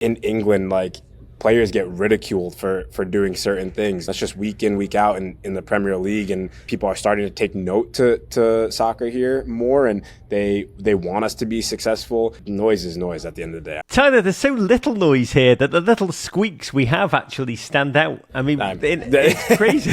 in England, like, players get ridiculed for doing certain things. That's just week in, week out in the Premier League, and people are starting to take note to soccer here more, and they want us to be successful. Noise is noise at the end of the day. Tyler, there's so little noise here that the little squeaks we have actually stand out. I mean, it's crazy.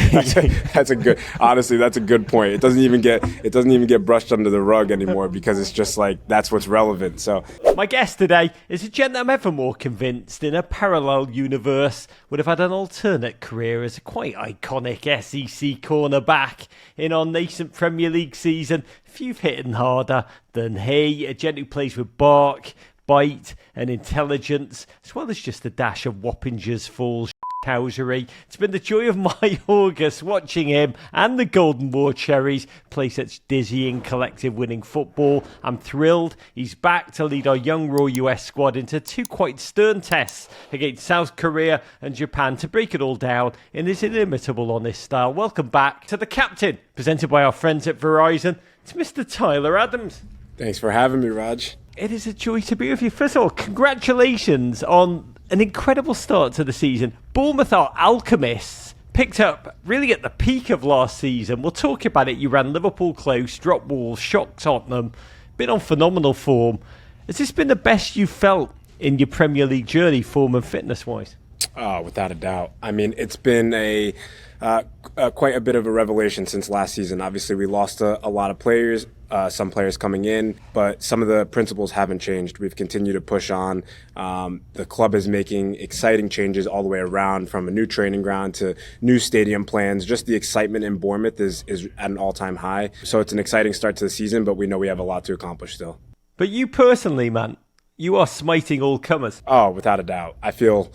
That's a good. Honestly, that's a good point. It doesn't even get brushed under the rug anymore because it's just like that's what's relevant. So my guest today is a gent I'm ever more convinced in a parallel universe would have had an alternate career as a quite iconic SEC cornerback in our nascent Premier League season. Few have hit harder than he, a gent who plays with bark, bite and intelligence, as well as just a dash of Wappinger's Falls housery. It's been the joy of my August watching him and the Golden War Cherries play such dizzying collective winning football. I'm thrilled he's back to lead our young Raw US squad into two quite stern tests against South Korea and Japan to break it all down in his inimitable honest style. Welcome back to The Captain, presented by our friends at Verizon. It's Mr. Tyler Adams. Thanks for having me, Raj. It is a joy to be with you. First of all, congratulations on an incredible start to the season. Bournemouth are alchemists, picked up really at the peak of last season. We'll talk about it. You ran Liverpool close, dropped Wolves, shocked Tottenham, been on phenomenal form. Has this been the best you've felt in your Premier League journey, form and fitness-wise? Oh, without a doubt. I mean, it's been quite a bit of a revelation since last season. Obviously, we lost a lot of players, some players coming in, but some of the principles haven't changed. We've continued to push on. The club is making exciting changes all the way around, from a new training ground to new stadium plans. Just the excitement in Bournemouth is at an all-time high. So it's an exciting start to the season, but we know we have a lot to accomplish still. But you personally, man, you are smiting all comers. Oh, without a doubt. I feel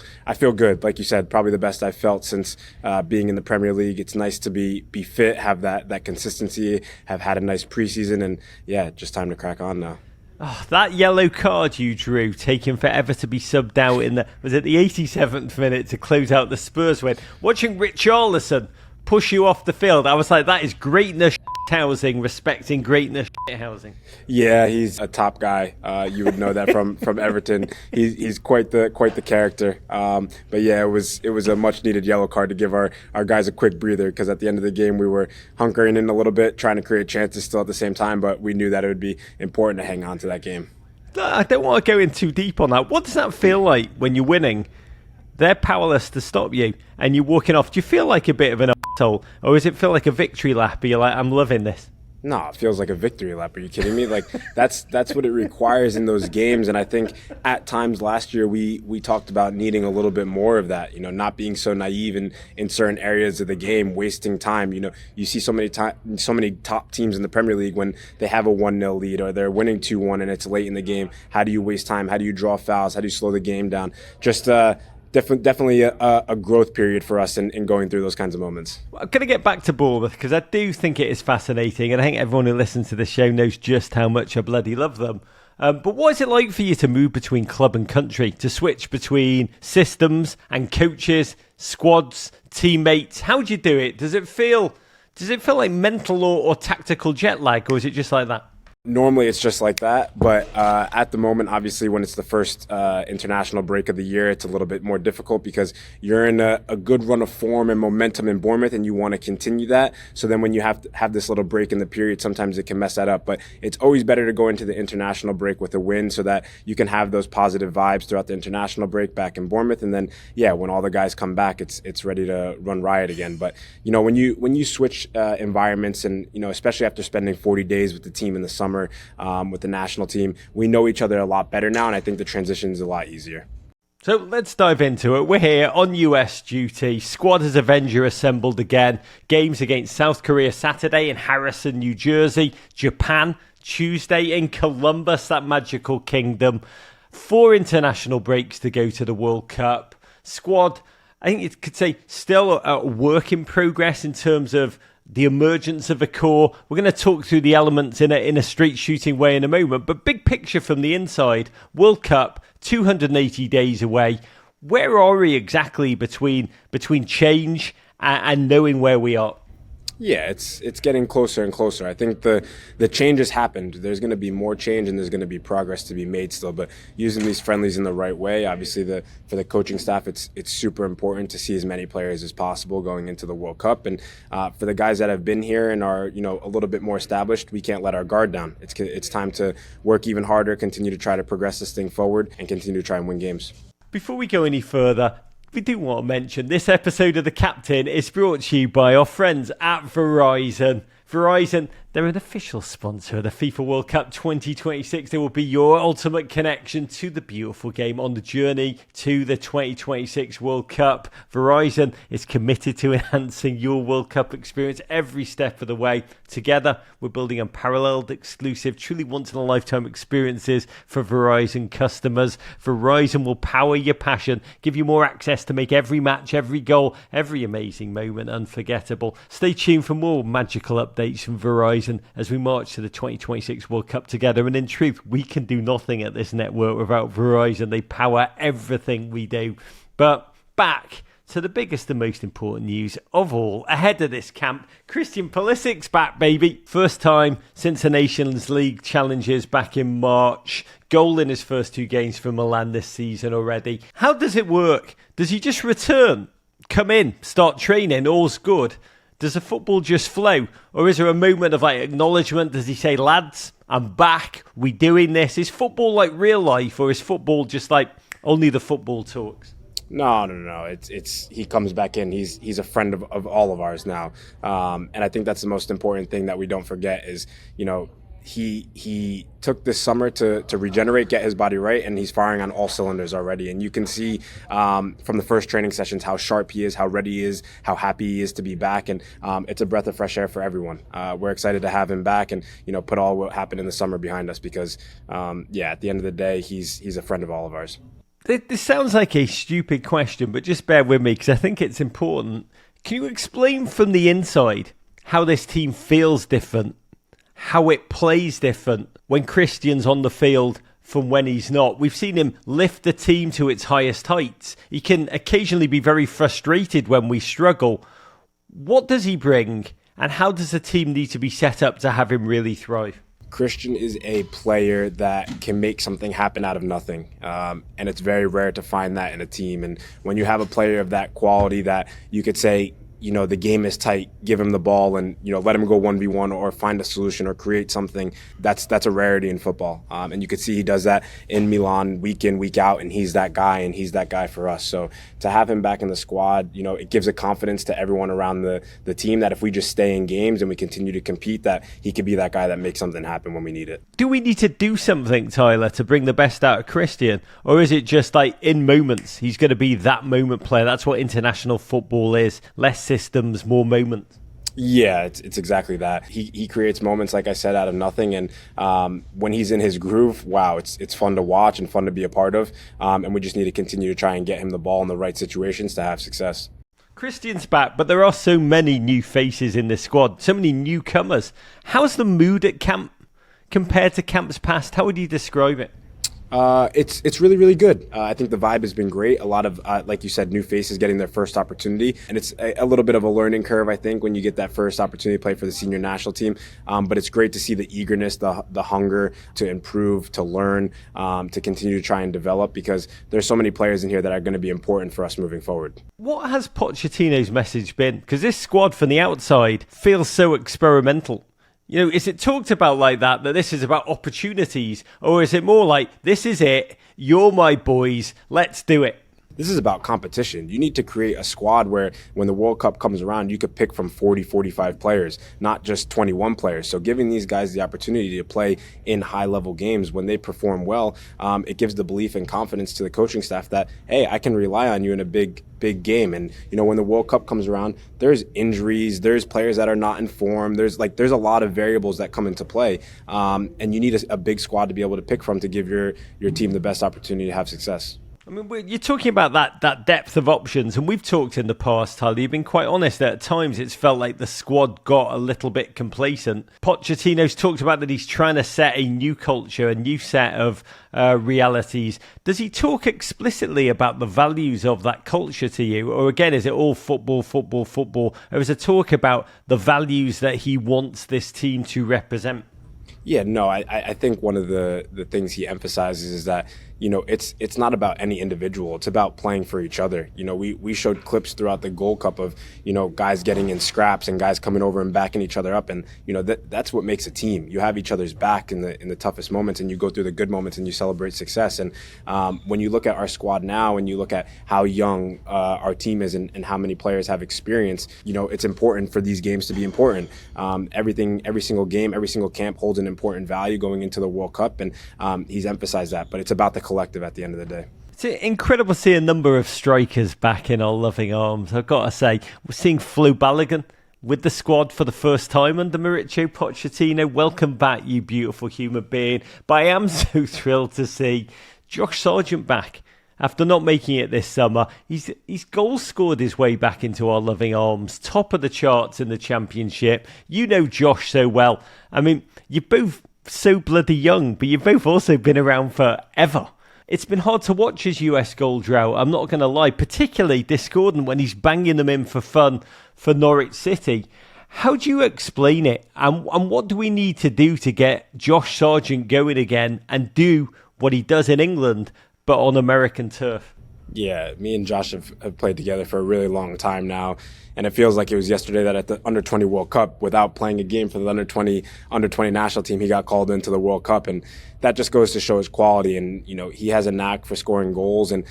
good. Like you said, probably the best I've felt since being in the Premier League. It's nice to be fit, have that consistency, have had a nice preseason, and yeah, just time to crack on now. Oh, that yellow card you drew, taking forever to be subbed out was it the 87th minute to close out the Spurs win? Watching Richarlison push you off the field, I was like, that is greatness housing, respecting greatness housing. Yeah, he's a top guy. You would know that from Everton. He's quite the character. But yeah, it was a much needed yellow card to give our guys a quick breather, because at the end of the game we were hunkering in a little bit, trying to create chances still at the same time, but we knew that it would be important to hang on to that game. I don't want to go in too deep on that. What does that feel like when you're winning? They're powerless to stop you and you're walking off. Do you feel like a bit of an asshole, or does it feel like a victory lap? You're like, I'm loving this. No, it feels like a victory lap. Are you kidding me? Like that's what it requires in those games. And I think at times last year we talked about needing a little bit more of that. You know, not being so naive in certain areas of the game, wasting time. You know, you see so many top teams in the Premier League when they have a 1-0 lead or they're winning 2-1 and it's late in the game. How do you waste time? How do you draw fouls? How do you slow the game down? Just Definitely a growth period for us in going through those kinds of moments. I'm going to get back to Bournemouth because I do think it is fascinating, and I think everyone who listens to this show knows just how much I bloody love them. But what is it like for you to move between club and country, to switch between systems and coaches, squads, teammates? How do you do it? Does it feel like mental or tactical jet lag, or is it just like that? Normally it's just like that, but at the moment, obviously, when it's the first international break of the year, it's a little bit more difficult because you're in a good run of form and momentum in Bournemouth, and you want to continue that. So then when you have to have this little break in the period, sometimes it can mess that up. But it's always better to go into the international break with a win so that you can have those positive vibes throughout the international break back in Bournemouth. And then, yeah, when all the guys come back, it's ready to run riot again. But, you know, when you switch environments and, you know, especially after spending 40 days with the team in the summer, with the national team, we know each other a lot better now, and I think the transition is a lot easier. So let's dive into it. We're here on US duty. Squad as Avenger assembled again. Games against South Korea Saturday in Harrison, New Jersey. Japan Tuesday in Columbus, that magical kingdom. 4 international breaks to go to the World Cup. Squad, I think you could say, still a work in progress in terms of the emergence of a core. We're going to talk through the elements in a straight shooting way in a moment, but big picture from the inside, World Cup, 280 days away. Where are we exactly between change and knowing where we are? Yeah, it's getting closer and closer. I think the change has happened. There's going to be more change and there's going to be progress to be made still. But using these friendlies in the right way, obviously for the coaching staff, it's super important to see as many players as possible going into the World Cup. And for the guys that have been here and are a little bit more established, we can't let our guard down. It's time to work even harder, continue to try to progress this thing forward, and continue to try and win games. Before we go any further, we do want to mention this episode of The Captain is brought to you by our friends at Verizon. Verizon, they're an official sponsor of the FIFA World Cup 2026. They will be your ultimate connection to the beautiful game on the journey to the 2026 World Cup. Verizon is committed to enhancing your World Cup experience every step of the way. Together, we're building unparalleled, exclusive, truly once-in-a-lifetime experiences for Verizon customers. Verizon will power your passion, give you more access to make every match, every goal, every amazing moment unforgettable. Stay tuned for more magical updates from Verizon as we march to the 2026 World Cup together. And in truth, we can do nothing at this network without Verizon. They power everything we do. But back to the biggest and most important news of all ahead of this camp. Christian Pulisic's back, baby. First time since the Nations League challenges back in March. Goal in his first 2 games for Milan this season already. How does it work? Does he just return, come in, start training, all's good? Does the football just flow? Or is there a moment of acknowledgement? Does he say, lads, I'm back, we doing this? Is football like real life, or is football just like only the football talks? No. It's he comes back in. He's a friend of all of ours now. And I think that's the most important thing that we don't forget is, he took this summer to regenerate, get his body right, and he's firing on all cylinders already. And you can see from the first training sessions how sharp he is, how ready he is, how happy he is to be back. And it's a breath of fresh air for everyone. We're excited to have him back and put all what happened in the summer behind us because, at the end of the day, he's a friend of all of ours. This sounds like a stupid question, but just bear with me because I think it's important. Can you explain from the inside how this team feels different? How it plays different when Christian's on the field from when he's not. We've seen him lift the team to its highest heights. He can occasionally be very frustrated when we struggle. What does he bring, and how does the team need to be set up to have him really thrive? Christian is a player that can make something happen out of nothing. And it's very rare to find that in a team. And when you have a player of that quality that you could say, the game is tight, give him the ball and, let him go 1v1 or find a solution or create something. That's a rarity in football. And you could see he does that in Milan week in, week out, and he's that guy, and he's that guy for us. So to have him back in the squad, it gives a confidence to everyone around the team that if we just stay in games and we continue to compete, that he could be that guy that makes something happen when we need it. Do we need to do something, Tyler, to bring the best out of Christian? Or is it just like in moments, he's going to be that moment player? That's what international football is. Less systems, more moments. Yeah, it's exactly that. He creates moments, like I said, out of nothing. And when he's in his groove, wow, it's fun to watch and fun to be a part of. And we just need to continue to try and get him the ball in the right situations to have success. Christian's back, but there are so many new faces in this squad, so many newcomers. How's the mood at camp compared to camps past? How would you describe it? It's really, really good. I think the vibe has been great. A lot of, like you said, new faces getting their first opportunity. And it's a little bit of a learning curve, I think, when you get that first opportunity to play for the senior national team. But it's great to see the eagerness, the hunger to improve, to learn, to continue to try and develop, because there's so many players in here that are going to be important for us moving forward. What has Pochettino's message been? Because this squad from the outside feels so experimental. Is it talked about like that this is about opportunities? Or is it more like, this is it, you're my boys, let's do it? This is about competition. You need to create a squad where when the World Cup comes around, you could pick from 40, 45 players, not just 21 players. So giving these guys the opportunity to play in high-level games, when they perform well, it gives the belief and confidence to the coaching staff that, hey, I can rely on you in a big game. And, when the World Cup comes around, there's injuries, there's players that are not in form, there's a lot of variables that come into play. And you need a big squad to be able to pick from to give your team the best opportunity to have success. I mean, you're talking about that depth of options, and we've talked in the past, Tyler. You've been quite honest that at times it's felt like the squad got a little bit complacent. Pochettino's talked about that he's trying to set a new culture, a new set of realities. Does he talk explicitly about the values of that culture to you? Or again, is it all football, football, football? Or is it talk about the values that he wants this team to represent? Yeah, no, I think one of the things he emphasizes is that, it's not about any individual. It's about playing for each other. We showed clips throughout the Gold Cup of, guys getting in scraps and guys coming over and backing each other up. And, that's what makes a team. You have each other's back in the toughest moments, and you go through the good moments and you celebrate success. And when you look at our squad now and you look at how young our team is and how many players have experience, it's important for these games to be important. Every single game, every single camp holds an important value going into the World Cup. And he's emphasized that. But it's about the collective at the end of the day. It's incredible to see a number of strikers back in our loving arms. I've got to say, we're seeing Flo Balogun with the squad for the first time under Mauricio Pochettino. Welcome back, you beautiful human being. But I am so thrilled to see Josh Sargent back. After not making it this summer, he's goal scored his way back into our loving arms. Top of the charts in the Championship. You know Josh so well. I mean, you're both so bloody young, but you've both also been around forever. It's been hard to watch his US goal drought, I'm not going to lie, particularly discordant when he's banging them in for fun for Norwich City. How do you explain it? And what do we need to do to get Josh Sargent going again and do what he does in England, but on American turf? Yeah, me and Josh have played together for a really long time now. And it feels like it was yesterday that at the Under-20 World Cup, without playing a game for the Under-20 national team, he got called into the World Cup. And that just goes to show his quality. And, he has a knack for scoring goals. And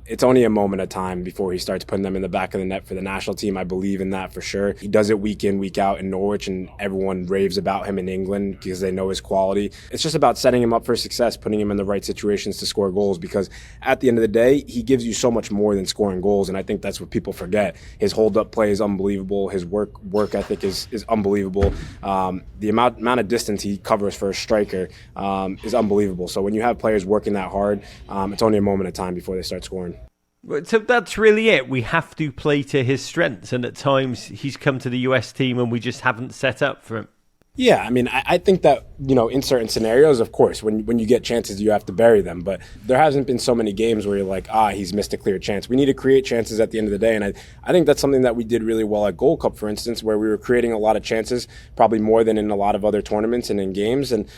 it's only a moment of time before he starts putting them in the back of the net for the national team. I believe in that for sure. He does it week in, week out in Norwich, and everyone raves about him in England because they know his quality. It's just about setting him up for success, putting him in the right situations to score goals, because at the end of the day, he gives you so much more than scoring goals. And I think that's what people forget. His hold-up play is unbelievable. His work ethic is unbelievable. The amount of distance he covers for a striker is unbelievable. So when you have players working that hard, it's only a moment of time before they start scoring. So that's really it. We have to play to his strengths, and at times he's come to the US team and we just haven't set up for him. Yeah, I mean, I think that, in certain scenarios, of course, when you get chances, you have to bury them. But there hasn't been so many games where you're like, he's missed a clear chance. We need to create chances at the end of the day. And I think that's something that we did really well at Gold Cup, for instance, where we were creating a lot of chances, probably more than in a lot of other tournaments and in games. And,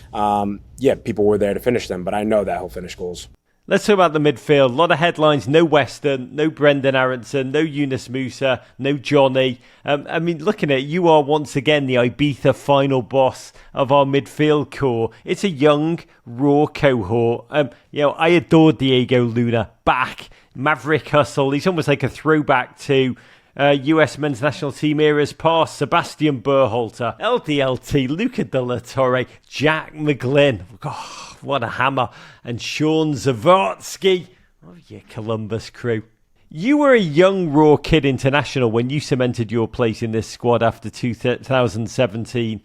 people were there to finish them. But I know that he'll finish goals. Let's talk about the midfield. A lot of headlines. No Weston, no Brendan Aronson, no Yunus Musa, no Johnny. Looking at it, you are once again the Ibiza final boss of our midfield core. It's a young, raw cohort. I adored Diego Luna. Back. Maverick hustle. He's almost like a throwback to US men's national team eras past. Sebastian Berhalter, LDLT, Luca De La Torre, Jack McGlynn. Oh, what a hammer. And Sean Zavotsky. Oh, yeah, Columbus crew. You were a young, raw kid international when you cemented your place in this squad after 2017.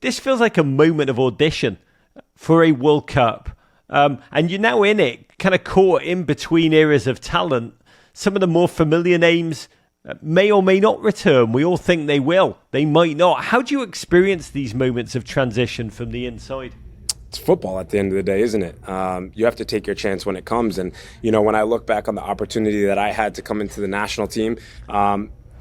This feels like a moment of audition for a World Cup. And you're now in it, kind of caught in between eras of talent. Some of the more familiar names may or may not return. We all think they will. They might not. How do you experience these moments of transition from the inside? It's football at the end of the day, isn't it? You have to take your chance when it comes. And, when I look back on the opportunity that I had to come into the national team,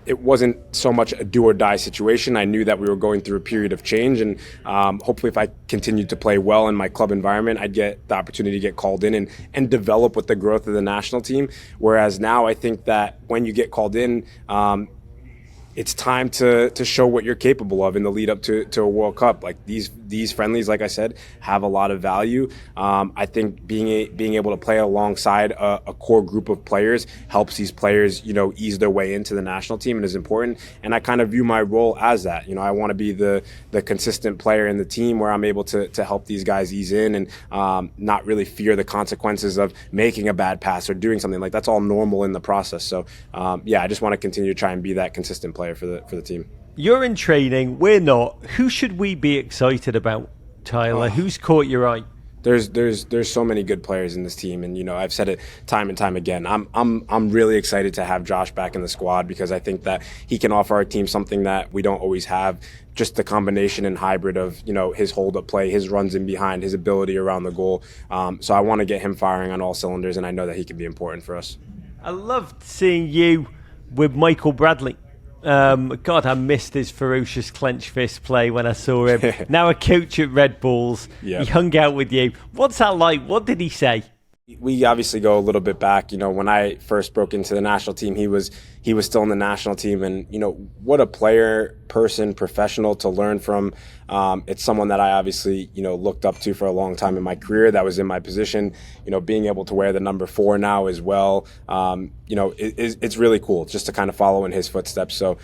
it wasn't so much a do or die situation. I knew that we were going through a period of change, and hopefully if I continued to play well in my club environment, I'd get the opportunity to get called in and develop with the growth of the national team. Whereas now I think that when you get called in, it's time to show what you're capable of in the lead up to a World Cup. Like these friendlies, like I said, have a lot of value. I think being able to play alongside a core group of players helps these players, ease their way into the national team, and is important. And I kind of view my role as that. I want to be the consistent player in the team where I'm able to help these guys ease in and not really fear the consequences of making a bad pass or doing something. Like that's all normal in the process. So I just want to continue to try and be that consistent player for the team. You're in training, we're not. Who should we be excited about, Tyler? Who's caught your eye? There's so many good players in this team, and I've said it time and time again. I'm really excited to have Josh back in the squad because I think that he can offer our team something that we don't always have. Just the combination and hybrid of his hold-up play, his runs in behind, his ability around the goal. So I want to get him firing on all cylinders, and I know that he can be important for us. I loved seeing you with Michael Bradley. God, I missed his ferocious clenched fist play when I saw him. Now a coach at Red Bulls. Yep. He hung out with you. What's that like? What did he say? We obviously go a little bit back. When I first broke into the national team, he was still in the national team, and what a player, person, professional to learn from. It's someone that I obviously looked up to for a long time in my career. That was in my position. Being able to wear the number 4 now as well. It's really cool just to kind of follow in his footsteps. So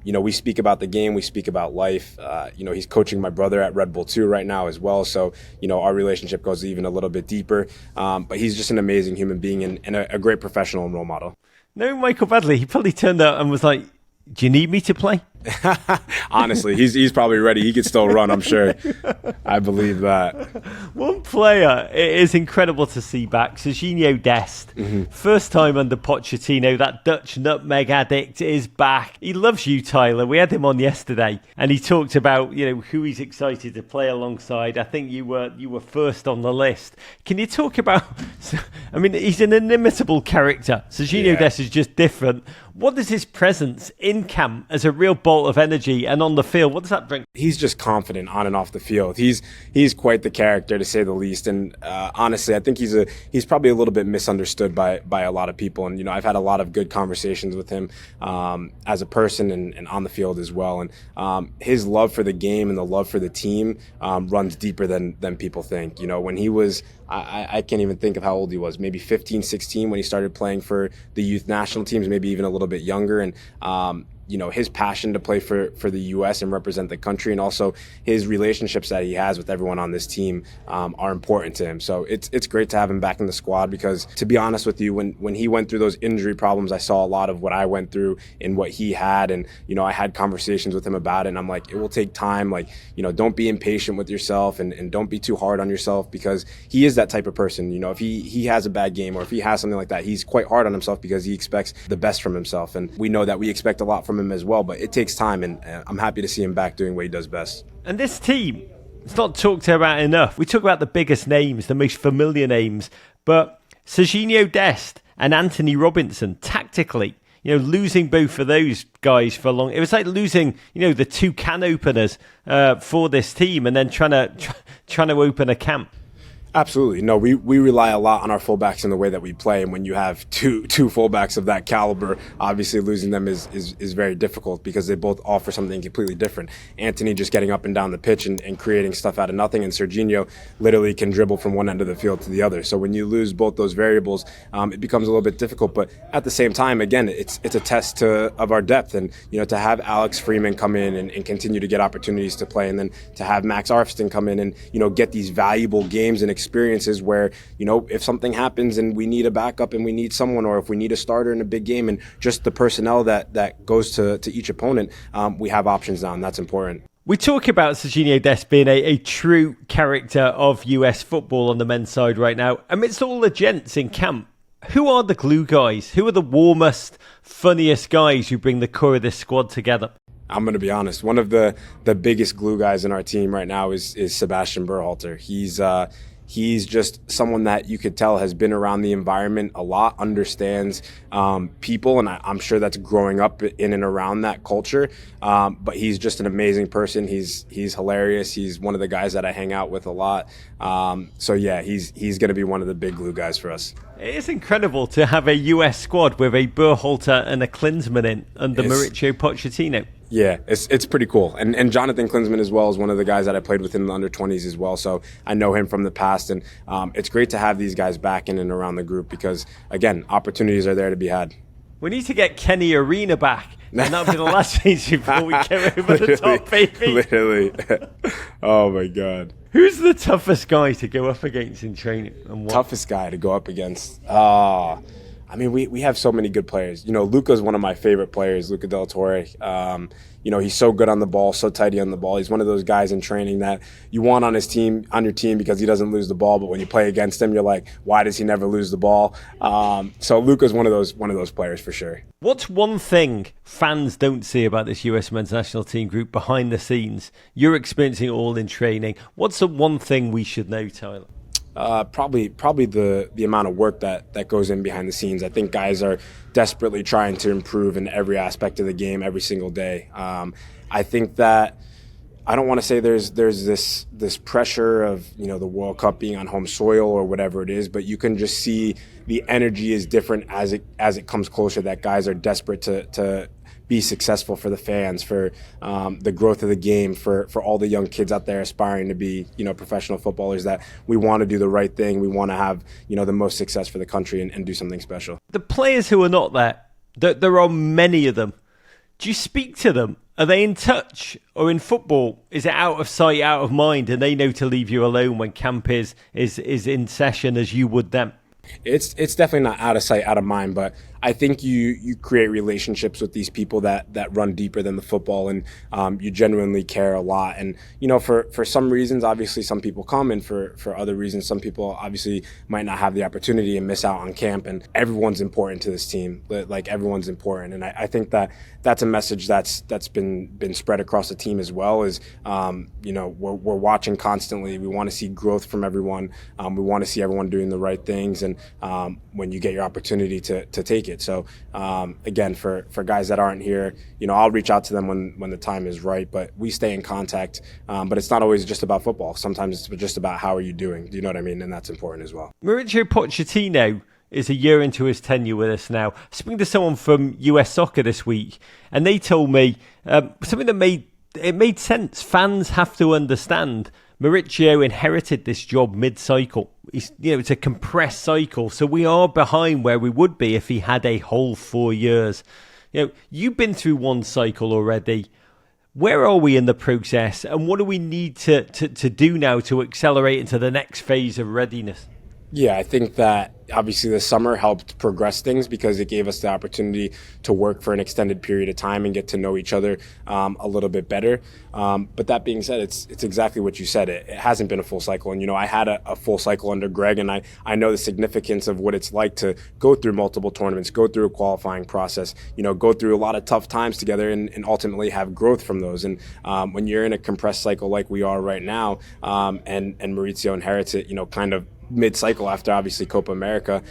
we speak about the game, we speak about life. He's coaching my brother at Red Bull 2 right now as well. So our relationship goes even a little bit deeper. But he's just an amazing human being and a great professional and role model. No, Michael Bradley, he probably turned out and was like, do you need me to play? Honestly, he's probably ready. He could still run, I'm sure. I believe that. One player it is incredible to see back, Sergiño Dest. Mm-hmm. First time under Pochettino, that Dutch nutmeg addict is back. He loves you, Tyler. We had him on yesterday, and he talked about who he's excited to play alongside. I think you were first on the list. Can you talk about? I mean, he's an inimitable character. Sergiño Dest is just different. What does his presence in camp as a real bolt of energy and on the field, what does that bring? He's just confident on and off the field. He's quite the character, to say the least. And honestly, I think he's probably a little bit misunderstood by a lot of people. And I've had a lot of good conversations with him as a person and on the field as well. And his love for the game and the love for the team runs deeper than people think. When he was, I can't even think of how old he was, maybe 15, 16 when he started playing for the youth national teams, maybe even a little bit younger. And his passion to play for the U.S. and represent the country, and also his relationships that he has with everyone on this team are important to him. So it's great to have him back in the squad because, to be honest with you, when he went through those injury problems, I saw a lot of what I went through and what he had, and I had conversations with him about it, and I'm like, it will take time. Like, don't be impatient with yourself and don't be too hard on yourself, because he is that type of person. If he has a bad game or if he has something like that, he's quite hard on himself because he expects the best from himself, and we know that we expect a lot from him as well, but it takes time, and I'm happy to see him back doing what he does best. And this team, it's not talked about enough. We talk about the biggest names, the most familiar names, but Sergiño Dest and Antonee Robinson, tactically, losing both of those guys for a long, it was like losing, the 2 can openers for this team, and then trying to open a camp. Absolutely. No, we rely a lot on our fullbacks in the way that we play. And when you have two fullbacks of that caliber, obviously losing them is very difficult because they both offer something completely different. Antonee just getting up and down the pitch and creating stuff out of nothing, and Sergiño literally can dribble from one end of the field to the other. So when you lose both those variables, it becomes a little bit difficult. But at the same time, again, it's a test of our depth. And, to have Alex Freeman come in and continue to get opportunities to play, and then to have Max Arfston come in and, get these valuable games and experiences where, if something happens and we need a backup and we need someone, or if we need a starter in a big game, and just the personnel that goes to each opponent, we have options now, and that's important. We talk about Sergiño Dest being a true character of US football on the men's side right now. Amidst all the gents in camp, who are the glue guys? Who are the warmest, funniest guys who bring the core of this squad together? I'm going to be honest. One of the biggest glue guys in our team right now is Sebastian Berhalter. He's just someone that you could tell has been around the environment a lot, understands people, and I'm sure that's growing up in and around that culture. But he's just an amazing person. He's hilarious. He's one of the guys that I hang out with a lot. So yeah, he's going to be one of the big glue guys for us. It is incredible to have a US squad with a Berhalter and a Klinsmann in under Mauricio Pochettino. Yeah, it's pretty cool. And Jonathan Klinsmann as well is one of the guys that I played with in the under-20s as well. So I know him from the past. And it's great to have these guys back in and around the group because, again, opportunities are there to be had. We need to get Kenny Arena back. And that'll be the last change before we get over the top, baby. Literally. Oh, my God. Who's the toughest guy to go up against in training? And what? Toughest guy to go up against? I mean, we have so many good players. Luka's one of my favorite players, Luka Del Torre. He's so good on the ball, so tidy on the ball. He's one of those guys in training that you want on your team because he doesn't lose the ball. But when you play against him, you're like, why does he never lose the ball? So Luka's one of those players for sure. What's one thing fans don't see about this US men's national team group behind the scenes? You're experiencing it all in training. What's the one thing we should know, Tyler? Probably the amount of work that goes in behind the scenes. I think guys are desperately trying to improve in every aspect of the game every single day. I think that I don't want to say there's this pressure of the World Cup being on home soil or whatever it is, but you can just see the energy is different as it comes closer. That guys are desperate to be successful for the fans, for the growth of the game, for all the young kids out there aspiring to be, professional footballers, that we want to do the right thing. We want to have, the most success for the country and do something special. The players who are not there are many of them. Do you speak to them? Are they in touch? Or in football, is it out of sight, out of mind, and they know to leave you alone when camp is in session as you would them? It's definitely not out of sight, out of mind, but I think you create relationships with these people that run deeper than the football, and you genuinely care a lot. And for some reasons, obviously some people come, and for other reasons, some people obviously might not have the opportunity and miss out on camp. And everyone's important to this team. Like, everyone's important, and I think that's a message that's been spread across the team as well. Is we're watching constantly. We want to see growth from everyone. We want to see everyone doing the right things, and when you get your opportunity to take it. So again, for guys that aren't here, I'll reach out to them when the time is right, but we stay in contact. But it's not always just about football. Sometimes it's just about how are you doing. Do you know what I mean? And that's important as well. Mauricio Pochettino is a year into his tenure with us now. Speaking to someone from US Soccer this week, and they told me something that made sense. Fans have to understand Mauricio inherited this job mid-cycle. It's a compressed cycle, so we are behind where we would be if he had a whole 4 years. You've been through one cycle already. Where are we in the process, and what do we need to do now to accelerate into the next phase of readiness? Yeah, I think that obviously the summer helped progress things because it gave us the opportunity to work for an extended period of time and get to know each other a little bit better. But that being said, it's exactly what you said. It hasn't been a full cycle. And, I had a full cycle under Greg, and I know the significance of what it's like to go through multiple tournaments, go through a qualifying process, go through a lot of tough times together and ultimately have growth from those. And when you're in a compressed cycle like we are right now, and Mauricio inherits it, kind of mid-cycle after obviously Copa America,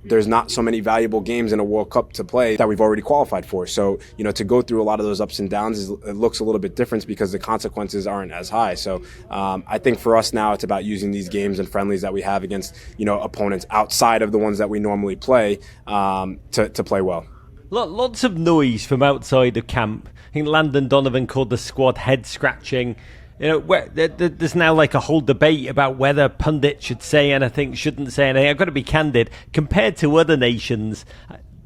there's not so many valuable games in a World Cup to play that we've already qualified for. So, to go through a lot of those ups and downs, it looks a little bit different because the consequences aren't as high. So I think for us now, it's about using these games and friendlies that we have against, opponents outside of the ones that we normally play to play well. Lots of noise from outside of camp. I think Landon Donovan called the squad head-scratching. There's now like a whole debate about whether pundits should say anything, shouldn't say anything. I've got to be candid. Compared to other nations,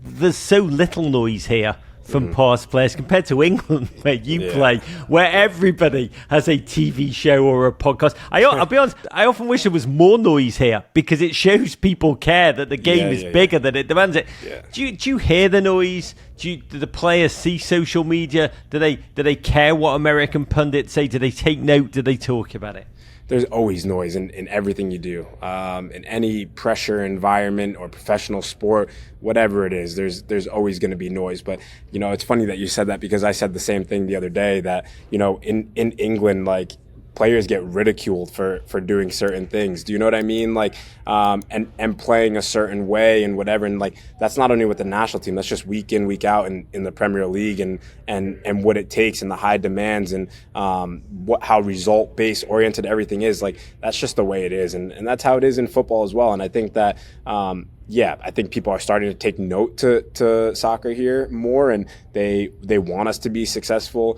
there's so little noise here from past players compared to England, where you play, where everybody has a TV show or a podcast. I'll be honest, I often wish there was more noise here because it shows people care that the game is bigger, that it demands it. Yeah. Do you hear the noise? Do the players see social media? Do they care what American pundits say? Do they take note? Do they talk about it? There's always noise in everything you do. In any pressure environment or professional sport, whatever it is, there's always going to be noise. But, it's funny that you said that because I said the same thing the other day that, in England, like, players get ridiculed for doing certain things. Do you know what I mean? Like, and playing a certain way and whatever. And like, that's not only with the national team, that's just week in, week out in the Premier League and what it takes and the high demands and how result-based oriented everything is. Like, that's just the way it is. And that's how it is in football as well. And I think that, I think people are starting to take note to soccer here more, and they want us to be successful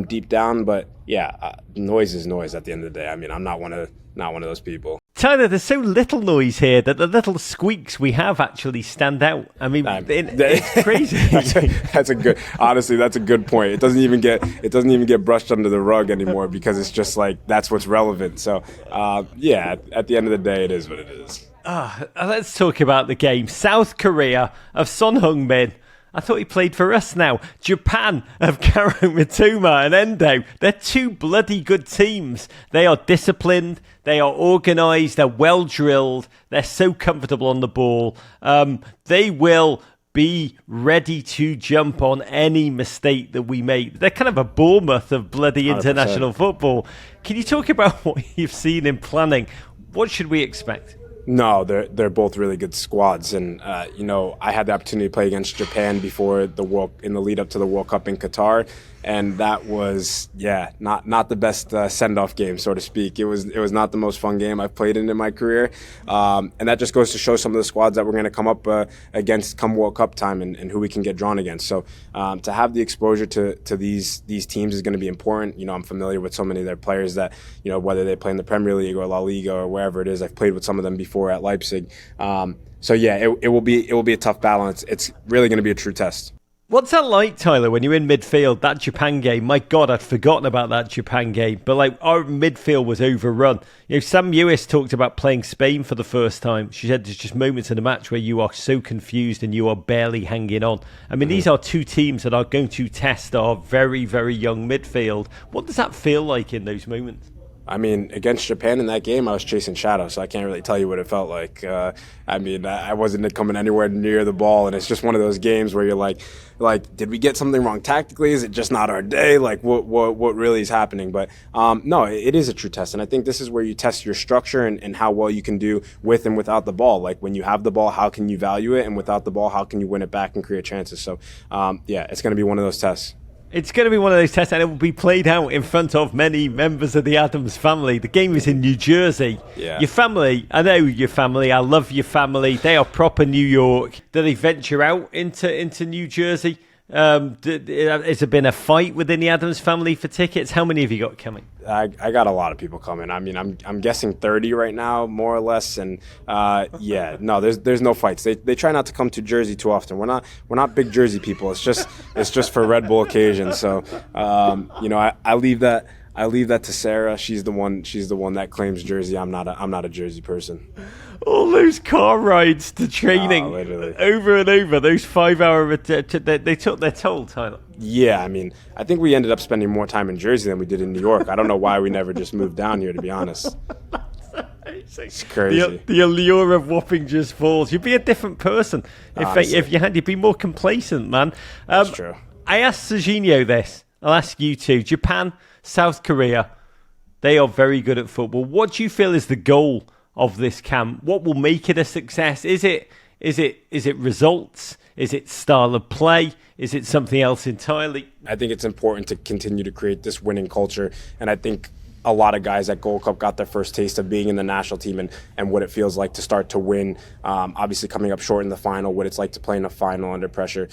deep down. But noise is noise at the end of the day. I mean, I'm not one of those people. Tyler, there's so little noise here that the little squeaks we have actually stand out. I mean, it's crazy. That's a good point. It doesn't even get brushed under the rug anymore because it's just like that's what's relevant. So at the end of the day, it is what it is. Let's talk about the game. South Korea of Son Heung-min. I thought he played for us now. Japan of Karo Mitoma and Endo. They're two bloody good teams. They are disciplined. They are organised. They're well drilled. They're so comfortable on the ball. They will be ready to jump on any mistake that we make. They're kind of a Bournemouth of bloody international 100%. football. Can you talk about what you've seen in planning? What should we expect? No, they're both really good squads, and I had the opportunity to play against Japan before in the lead up to the World Cup in Qatar, and that was not the best send-off game, so to speak. It was not the most fun game I've played in my career, and that just goes to show some of the squads that we're going to come up against come World Cup time and who we can get drawn against. So to have the exposure to these teams is going to be important. I'm familiar with so many of their players that whether they play in the Premier League or La Liga or wherever it is. I've played with some of them before at Leipzig. It will be a tough battle. It's really going to be a true test. What's that like, Tyler, when you're in midfield? That Japan game, my God, I'd forgotten about that Japan game. But our midfield was overrun. Sam Lewis talked about playing Spain for the first time. She said there's just moments in the match where you are so confused and you are barely hanging on. I mean, these are two teams that are going to test our very, very young midfield. What does that feel like in those moments? I mean, against Japan in that game, I was chasing shadows, so I can't really tell you what it felt like. I wasn't coming anywhere near the ball, and it's just one of those games where you're like, did we get something wrong tactically? Is it just not our day? What really is happening? But no, it is a true test, and I think this is where you test your structure and how well you can do with and without the ball. Like when you have the ball, how can you value it, and without the ball, how can you win it back and create chances? So it's going to be one of those tests. It's going to be one of those tests, and it will be played out in front of many members of the Adams family. The game is in New Jersey. Yeah. Your family, I know your family. I love your family. They are proper New York. Do they venture out into New Jersey? Has there been a fight within the Adams family for tickets? How many have you got coming? I got a lot of people coming. I mean, I'm guessing 30 right now, more or less. And there's no fights. They try not to come to Jersey too often. We're not big Jersey people. It's just for Red Bull occasions. So I leave that to Sarah. She's the one that claims Jersey. I'm not a Jersey person. All those car rides to training over and over, those 5-hour, they took their toll, Tyler. Yeah, I mean, I think we ended up spending more time in Jersey than we did in New York. I don't know why we never just moved down here, to be honest. It's crazy. The allure of Wapping just falls. You'd be a different person if you had. You'd be more complacent, man. That's true. I asked Sergiño this. I'll ask you too. Japan, South Korea, they are very good at football. What do you feel is the goal of this camp? What will make it a success? Is it results? Is it style of play? Is it something else entirely? I think it's important to continue to create this winning culture, and I think a lot of guys at Gold Cup got their first taste of being in the national team and what it feels like to start to win. Obviously coming up short in the final, what it's like to play in a final under pressure.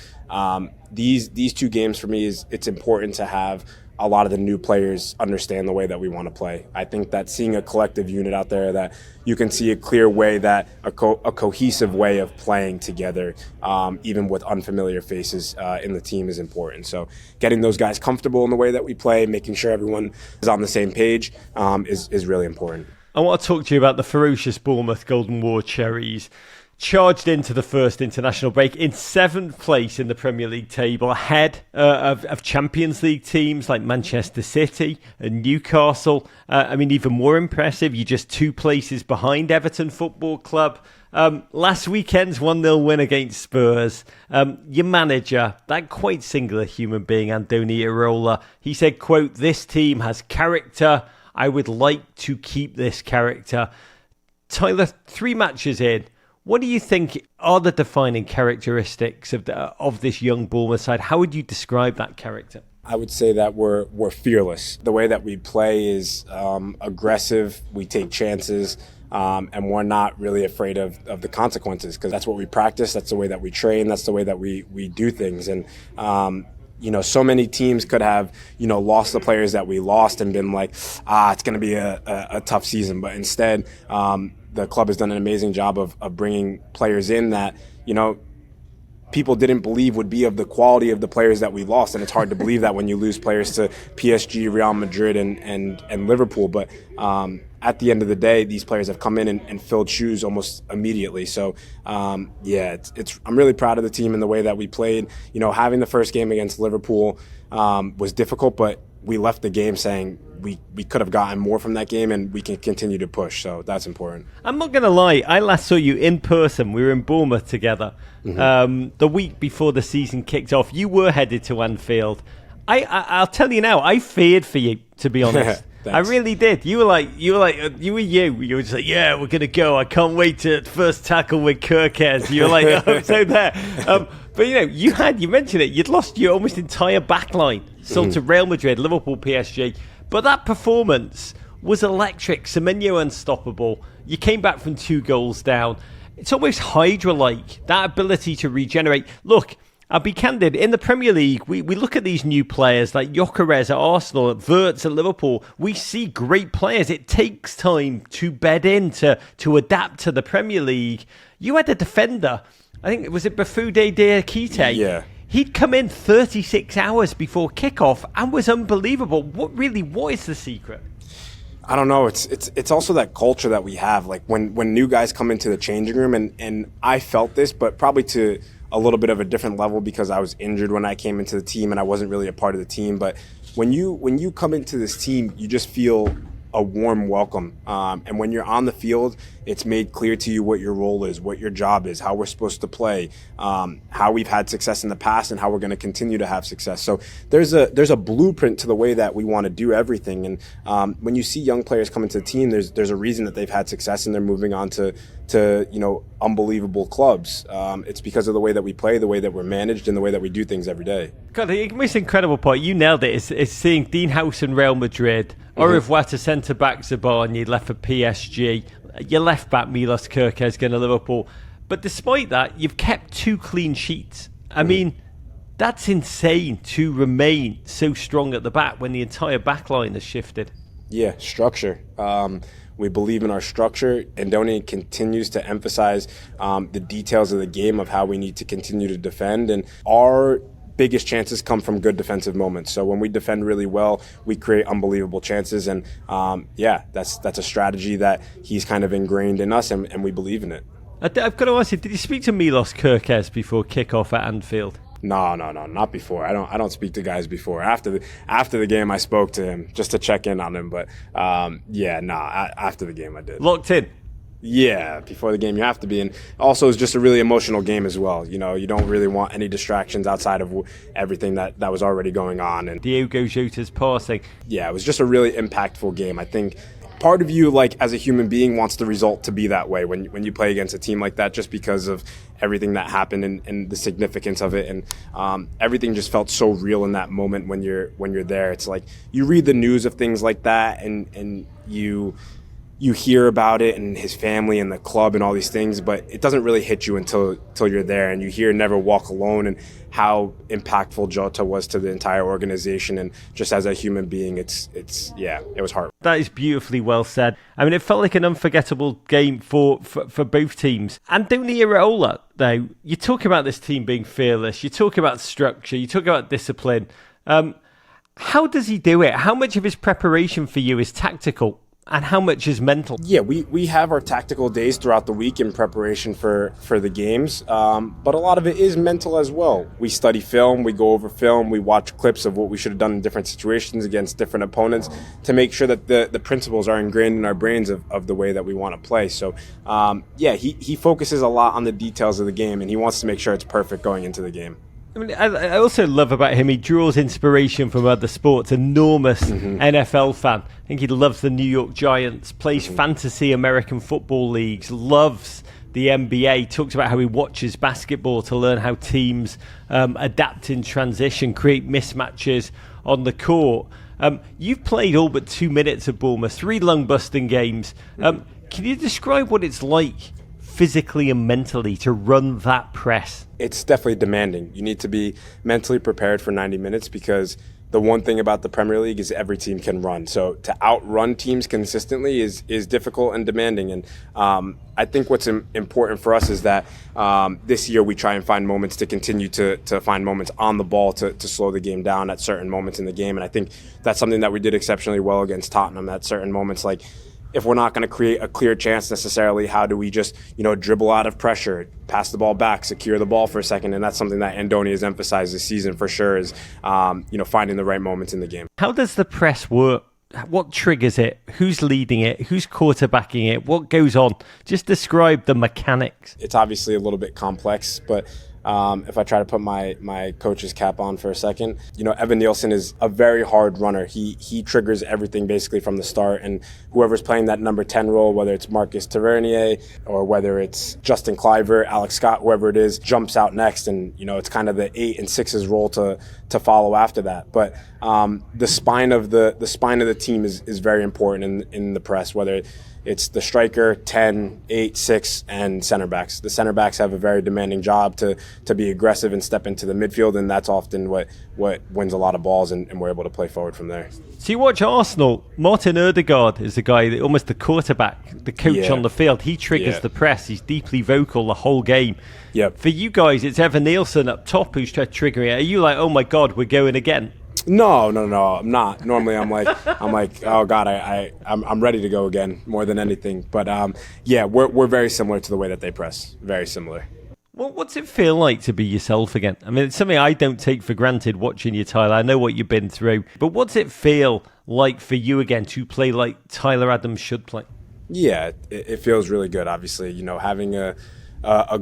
These two games for me it's important to have a lot of the new players understand the way that we want to play. I think that seeing a collective unit out there, that you can see a clear way, that a cohesive way of playing together, even with unfamiliar faces in the team, is important. So getting those guys comfortable in the way that we play, making sure everyone is on the same page is really important. I want to talk to you about the ferocious Bournemouth Golden War Cherries. Charged into the first international break in 7th place in the Premier League table, ahead of Champions League teams like Manchester City and Newcastle. Even more impressive, you're just 2 places behind Everton Football Club. Last weekend's 1-0 win against Spurs. Your manager, that quite singular human being, Antonee Irola, he said, quote, "This team has character. I would like to keep this character." Tyler, 3 matches in, what do you think are the defining characteristics of this young Bournemouth side? How would you describe that character? I would say that we're fearless. The way that we play is aggressive. We take chances, and we're not really afraid of the consequences, because that's what we practice. That's the way that we train. That's the way that we do things. And so many teams could have lost the players that we lost and been like, it's going to be a tough season. But instead, the club has done an amazing job of bringing players in that, people didn't believe would be of the quality of the players that we lost. And it's hard to believe that when you lose players to PSG, Real Madrid, and Liverpool. But at the end of the day, these players have come in and filled shoes almost immediately. So, I'm really proud of the team and the way that we played. Having the first game against Liverpool was difficult, but we left the game saying we could have gotten more from that game, and we can continue to push. So that's important. I'm not going to lie. I last saw you in person. We were in Bournemouth together the week before the season kicked off. You were headed to Anfield. I'll tell you now, I feared for you, to be honest. I really did. You were You were just like, yeah, we're going to go. I can't wait to first tackle with Kirkes. You were like, I'm so there. But, you mentioned it. You'd lost your almost entire backline. Sold to Real Madrid, Liverpool, PSG. But that performance was electric. Sergiño unstoppable. You came back from 2 goals down. It's almost Hydra-like, that ability to regenerate. Look, I'll be candid. In the Premier League, we look at these new players like Gyökeres at Arsenal, Wirtz at Liverpool. We see great players. It takes time to bed in, to adapt to the Premier League. You had a defender, I think, was it Bafude Diakite? Yeah. He'd come in 36 hours before kickoff and was unbelievable. What is the secret? I don't know. It's also that culture that we have. Like when new guys come into the changing room, and I felt this, but probably to a little bit of a different level because I was injured when I came into the team and I wasn't really a part of the team. But when you come into this team, you just feel a warm welcome. And when you're on the field, it's made clear to you what your role is, what your job is, how we're supposed to play, how we've had success in the past and how we're going to continue to have success. So there's a blueprint to the way that we want to do everything. And when you see young players come into the team, there's a reason that they've had success and they're moving on to unbelievable clubs. It's because of the way that we play, the way that we're managed, and the way that we do things every day. God, the most incredible part, you nailed it, is seeing Dean House and Real Madrid, au revoir to centre-back Zabarnyi, left for PSG, your left-back Milos Kirkes going to Liverpool. But despite that, you've kept 2 clean sheets. I mean, that's insane to remain so strong at the back when the entire back line has shifted. Yeah, structure. We believe in our structure. Antonee continues to emphasize the details of the game of how we need to continue to defend. And our biggest chances come from good defensive moments. So when we defend really well, we create unbelievable chances. And that's a strategy that he's kind of ingrained in us, and we believe in it. I've got to ask you, did you speak to Milos Kirkes before kickoff at Anfield? No, not before. I don't speak to guys before. After the game, I spoke to him just to check in on him. But after the game, I did. Locked in. Yeah, before the game you have to be. And also it's just a really emotional game as well. You don't really want any distractions outside of everything that was already going on. And Diogo Jota's passing. Yeah, it was just a really impactful game. I think part of you, like as a human being, wants the result to be that way when you play against a team like that, just because of everything that happened and the significance of it. And everything just felt so real in that moment when you're there. It's like you read the news of things like that and you hear about it and his family and the club and all these things, but it doesn't really hit you until you're there and you hear Never Walk Alone and how impactful Jota was to the entire organization. And just as a human being, it was hard. That is beautifully well said. I mean, it felt like an unforgettable game for both teams. Antonee Iraola, though, you talk about this team being fearless, you talk about structure, you talk about discipline. How does he do it? How much of his preparation for you is tactical? And how much is mental? Yeah, we have our tactical days throughout the week in preparation for the games, but a lot of it is mental as well. We study film, we go over film, we watch clips of what we should have done in different situations against different opponents to make sure that the principles are ingrained in our brains of the way that we want to play. So, he focuses a lot on the details of the game, and he wants to make sure it's perfect going into the game. I mean, I also love about him, he draws inspiration from other sports. Enormous NFL fan. I think he loves the New York Giants, plays fantasy American football leagues, loves the NBA, talks about how he watches basketball to learn how teams adapt in transition, create mismatches on the court. You've played all but 2 minutes of Bournemouth, 3 lung-busting games. Can you describe what it's like physically and mentally to run that press? It's definitely demanding. You need to be mentally prepared for 90 minutes because the one thing about the Premier League is every team can run. So to outrun teams consistently is difficult and demanding. And I think what's important for us is that this year we try and find moments to continue to find moments on the ball to slow the game down at certain moments in the game. And I think that's something that we did exceptionally well against Tottenham at certain moments. Like if we're not going to create a clear chance necessarily, how do we just, dribble out of pressure, pass the ball back, secure the ball for a second? And that's something that Antonee has emphasized this season for sure is, finding the right moments in the game. How does the press work? What triggers it? Who's leading it? Who's quarterbacking it? What goes on? Just describe the mechanics. It's obviously a little bit complex, but if I try to put my coach's cap on for a second, Evan Nielsen is a very hard runner. He triggers everything basically from the start, and whoever's playing that number 10 role, whether it's Marcus Tavernier or whether it's Justin Cliver, Alex Scott, whoever it is, jumps out next, and it's kind of the 8 and 6's role to follow after that. But the spine of the team is very important in the press, whether it's the striker, 10, 8, 6, and center backs. The center backs have a very demanding job to be aggressive and step into the midfield, and that's often what wins a lot of balls, and we're able to play forward from there. So you watch Arsenal, Martin Ødegaard is the guy, almost the quarterback, the coach on the field. He triggers the press. He's deeply vocal the whole game. Yep. For you guys, it's Evan Nielsen up top who's triggering it. Are you like, oh my God, we're going again? No, I'm not. Normally, I'm like, oh God, I'm ready to go again more than anything. But we're very similar to the way that they press. Very similar. Well, what's it feel like to be yourself again? I mean, it's something I don't take for granted watching you, Tyler. I know what you've been through, but what's it feel like for you again to play like Tyler Adams should play? Yeah, it feels really good. Obviously, having a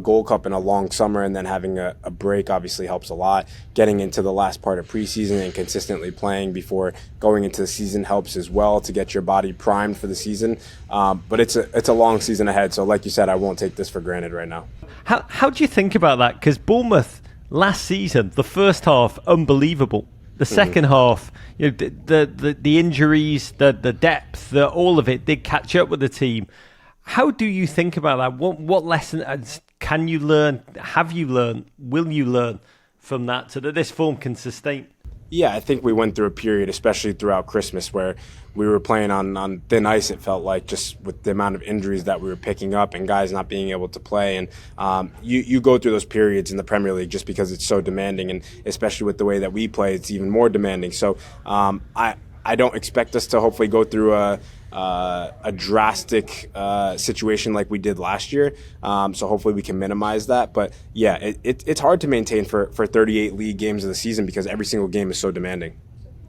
Gold Cup in a long summer and then having a break obviously helps a lot. Getting into the last part of preseason and consistently playing before going into the season helps as well to get your body primed for the season. But it's a long season ahead. So like you said, I won't take this for granted right now. How do you think about that? Because Bournemouth last season, the first half, unbelievable. The second half, the injuries, the depth, all of it did catch up with the team. How do you think about that? What lessons can you learn? Have you learned? Will you learn from that so that this form can sustain? Yeah, I think we went through a period, especially throughout Christmas, where we were playing on thin ice, it felt like, just with the amount of injuries that we were picking up and guys not being able to play. And you go through those periods in the Premier League just because it's so demanding, and especially with the way that we play, it's even more demanding. So I don't expect us to hopefully go through a drastic situation like we did last year. So hopefully we can minimize that. But yeah, it's hard to maintain for 38 league games of the season because every single game is so demanding.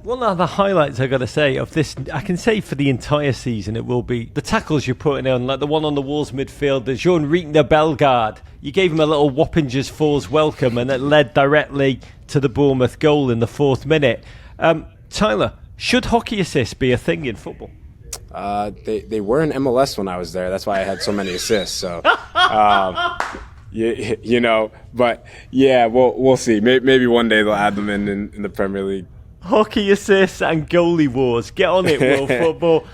One of the highlights I got to say of this, I can say for the entire season, it will be the tackles you're putting on, like the one on the Wolves midfield, the Jean-Ric Bellegarde. You gave him a little Wappingers Falls welcome, and it led directly to the Bournemouth goal in the 4th minute. Tyler, should hockey assists be a thing in football? They were in MLS when I was there. That's why I had so many assists. So, but yeah, we'll see. Maybe one day they'll add them in the Premier League. Hockey assists and goalie wars. Get on it, World Football.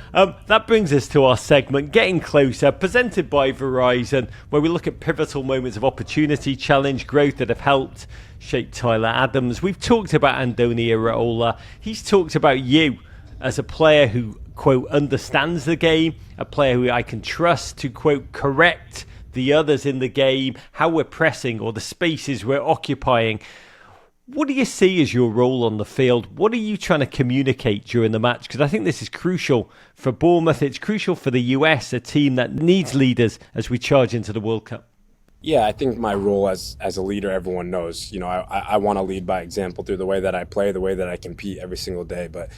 That brings us to our segment, Getting Closer, presented by Verizon, where we look at pivotal moments of opportunity, challenge, growth that have helped shape Tyler Adams. We've talked about Antonee Iraola. He's talked about you as a player who, quote, understands the game, a player who I can trust to, quote, correct the others in the game, how we're pressing or the spaces we're occupying. What do you see as your role on the field? What are you trying to communicate during the match? Because I think this is crucial for Bournemouth. It's crucial for the US, a team that needs leaders as we charge into the World Cup. Yeah, I think my role as a leader, everyone knows. I want to lead by example through the way that I play, the way that I compete every single day. But,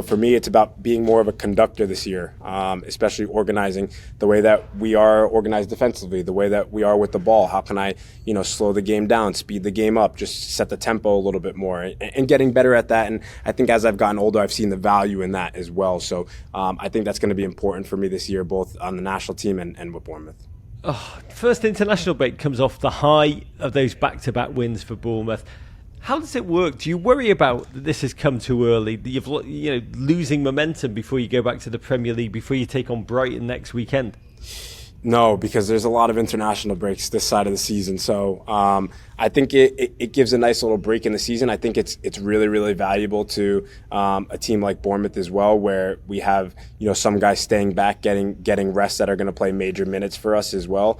for me, it's about being more of a conductor this year, especially organizing the way that we are organized defensively, the way that we are with the ball. How can I, slow the game down, speed the game up, just set the tempo a little bit more, and getting better at that. And I think as I've gotten older, I've seen the value in that as well. So I think that's going to be important for me this year, both on the national team and with Bournemouth. First international break comes off the high of those back-to-back wins for Bournemouth. How does it work? Do you worry about that this has come too early? That you've losing momentum before you go back to the Premier League, before you take on Brighton next weekend? No, because there's a lot of international breaks this side of the season. So I think it gives a nice little break in the season. I think it's really, really valuable to a team like Bournemouth as well, where we have some guys staying back, getting rests that are going to play major minutes for us as well.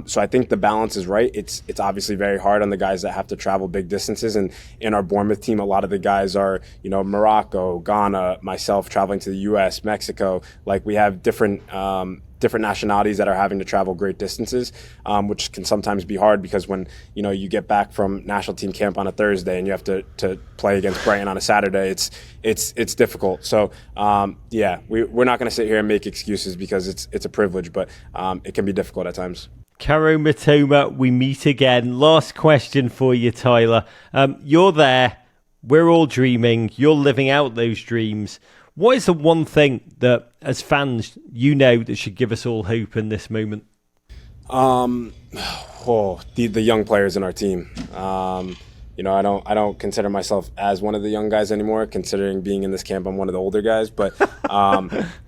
So I think the balance is right. It's obviously very hard on the guys that have to travel big distances. And in our Bournemouth team, a lot of the guys are Morocco, Ghana, myself traveling to the U.S., Mexico. Like we have different nationalities that are having to travel great distances, which can sometimes be hard because when you get back from national team camp on a Thursday and you have to play against Brighton on a Saturday, it's difficult. So we're not going to sit here and make excuses because it's a privilege, but it can be difficult at times. Caro Matoma, we meet again. Last question for you, Tyler. You're there. We're all dreaming. You're living out those dreams. What is the one thing that, as fans, that should give us all hope in this moment? The young players in our team. I don't consider myself as one of the young guys anymore. Considering being in this camp, I'm one of the older guys. But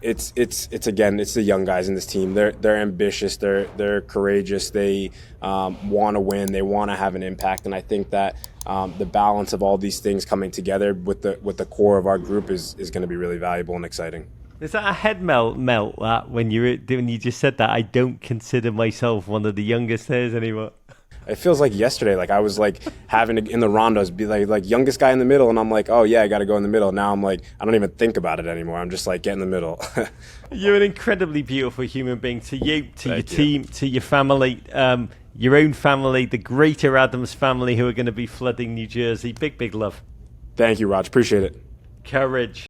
it's the young guys in this team. They're ambitious. They're courageous. They want to win. They want to have an impact. And I think that the balance of all these things coming together with the core of our group is going to be really valuable and exciting. Is that a head melt that when you just said that? I don't consider myself one of the youngest players anymore. It feels like yesterday. Like I was like having to, in the rondos, be like youngest guy in the middle, and I'm like, oh yeah, I got to go in the middle. Now I'm like, I don't even think about it anymore. I'm just like, get in the middle. You're an incredibly beautiful human being. To you, to your team, to your family, your own family, the greater Adams family who are going to be flooding New Jersey. Big love. Thank you, Raj. Appreciate it. Courage.